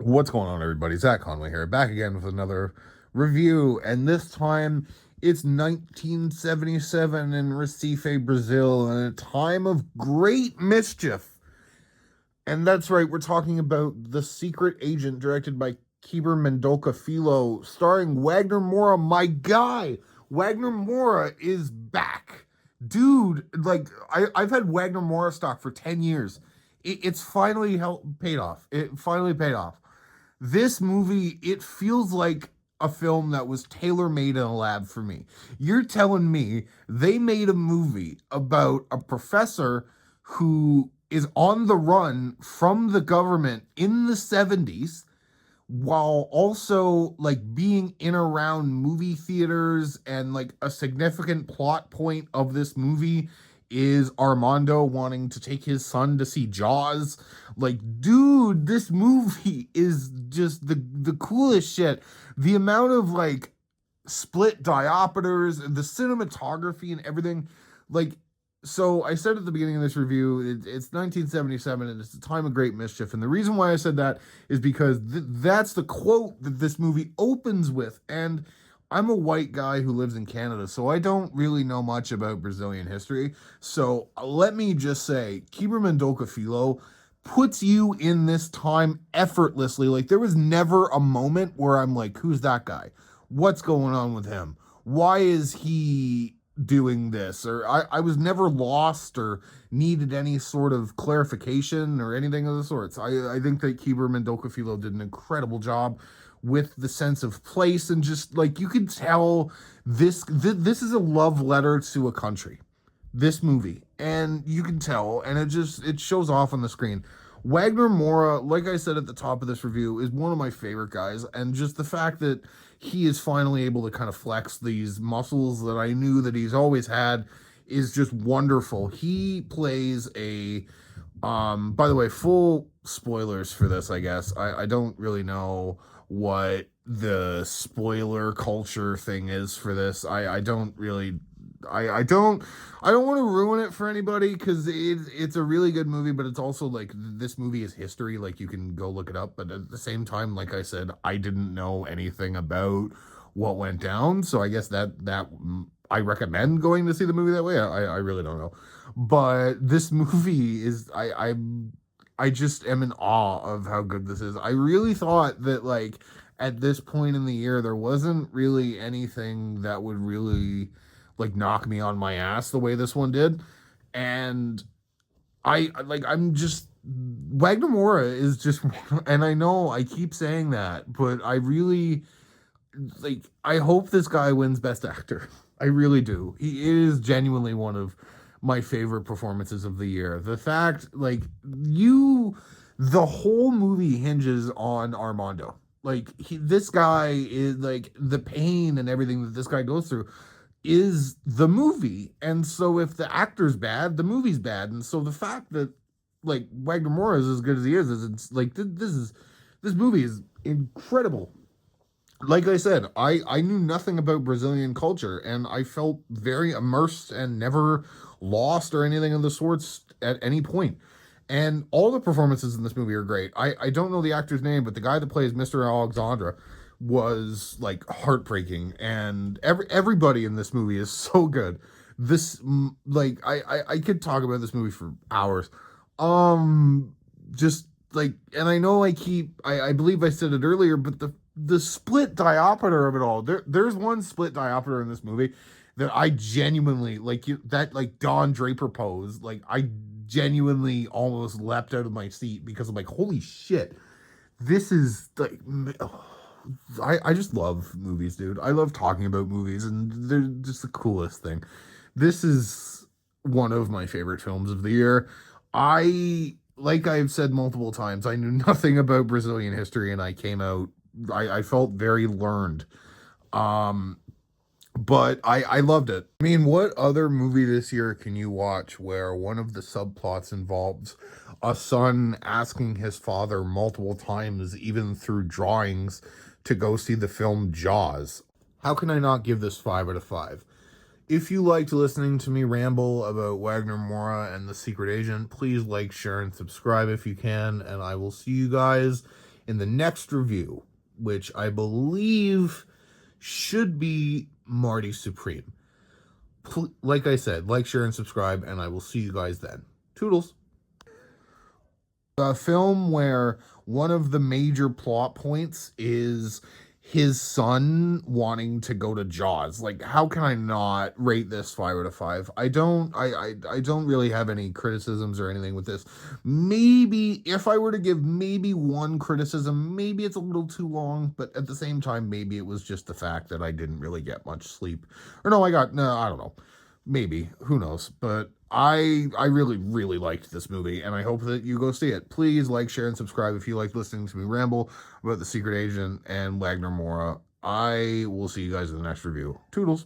What's going on, everybody? Zach Conway here, back again with another review, and this time it's 1977 in Recife, Brazil, in a time of great mischief. And that's right, we're talking about The Secret Agent, directed by Keber Mendonça Filho, starring Wagner Moura, my guy. Wagner Moura is back. Dude, I've had Wagner Moura stock for 10 years. It's finally paid off. It finally paid off. This movie, it feels like a film that was tailor-made in a lab for me. You're telling me they made a movie about a professor who is on the run from the government in the 70s while also like being in around movie theaters, and like a significant plot point of this movie is Armando wanting to take his son to see Jaws. Like, dude, this movie is just the coolest shit. The amount of like split diopters, the cinematography and everything. Like, so I said at the beginning of this review, it's 1977 and it's a time of great mischief. And the reason why I said that is because that's the quote that this movie opens with. And I'm a white guy who lives in Canada, so I don't really know much about Brazilian history. So let me just say, Keber Mendonça Filho puts you in this time effortlessly. Like, there was never a moment where I'm like, who's that guy? What's going on with him? Why is he doing this? Or I was never lost or needed any sort of clarification or anything of the sorts. I think that Keber Mendonça Filho did an incredible job with the sense of place, and just like you could tell this is a love letter to a country, this movie, and you can tell, and it shows off on the screen. Wagner Moura, like I said at the top of this review, is one of my favorite guys, and just the fact that he is finally able to kind of flex these muscles that I knew that he's always had is just wonderful. He plays a by the way, full spoilers for this, I guess. I don't really know what the spoiler culture thing is for this. I don't really I don't want to ruin it for anybody, because it's a really good movie, but it's also like this movie is history. Like, you can go look it up, but at the same time, like I said, I didn't know anything about what went down, so I guess that I recommend going to see the movie that way. I really don't know, but this movie is I just am in awe of how good this is. I really thought that, like, at this point in the year, there wasn't really anything that would really like knock me on my ass the way this one did. And I'm just, Wagner Moura is just, and I know I keep saying that, but I really I hope this guy wins Best Actor. I really do. He is genuinely one of my favorite performances of the year. The fact, the whole movie hinges on Armando. Like, this guy is like, the pain and everything that this guy goes through is the movie. And so if the actor's bad, the movie's bad. And so the fact that like Wagner Moura is as good as he is it's like this movie is incredible. Like I said, I knew nothing about Brazilian culture, and I felt very immersed and never lost or anything of the sorts at any point. And all the performances in this movie are great. I don't know the actor's name, but the guy that plays Mr. Alexandra was like heartbreaking, and everybody in this movie is so good. This I could talk about this movie for hours. Just like, and I know I believe I said it earlier, but the split diopter of it all. There's one split diopter in this movie that I genuinely like, that like Don Draper pose. Like, I genuinely almost leapt out of my seat, because I'm like, holy shit, this is like, oh, I just love movies, dude. I love talking about movies, and they're just the coolest thing. This is one of my favorite films of the year. Like I've said multiple times, I knew nothing about Brazilian history, and I came out, I felt very learned. Um, but I loved it. I mean, what other movie this year can you watch where one of the subplots involves a son asking his father multiple times, even through drawings, to go see the film Jaws? How can I not give this 5 out of 5? If you liked listening to me ramble about Wagner Moura and The Secret Agent, please like, share, and subscribe if you can, and I will see you guys in the next review, which I believe should be Marty Supreme. Like I said, like, share, and subscribe, and I will see you guys then. Toodles. A film where one of the major plot points is his son wanting to go to Jaws. Like, how can I not rate this 5 out of 5? I don't really have any criticisms or anything with this. Maybe if I were to give maybe one criticism, maybe it's a little too long, but at the same time, maybe it was just the fact that I didn't really get much sleep. Or no, I don't know. Maybe, who knows, but I really, really liked this movie, and I hope that you go see it. Please like, share, and subscribe if you like listening to me ramble about The Secret Agent and Wagner Moura. I will see you guys in the next review. Toodles.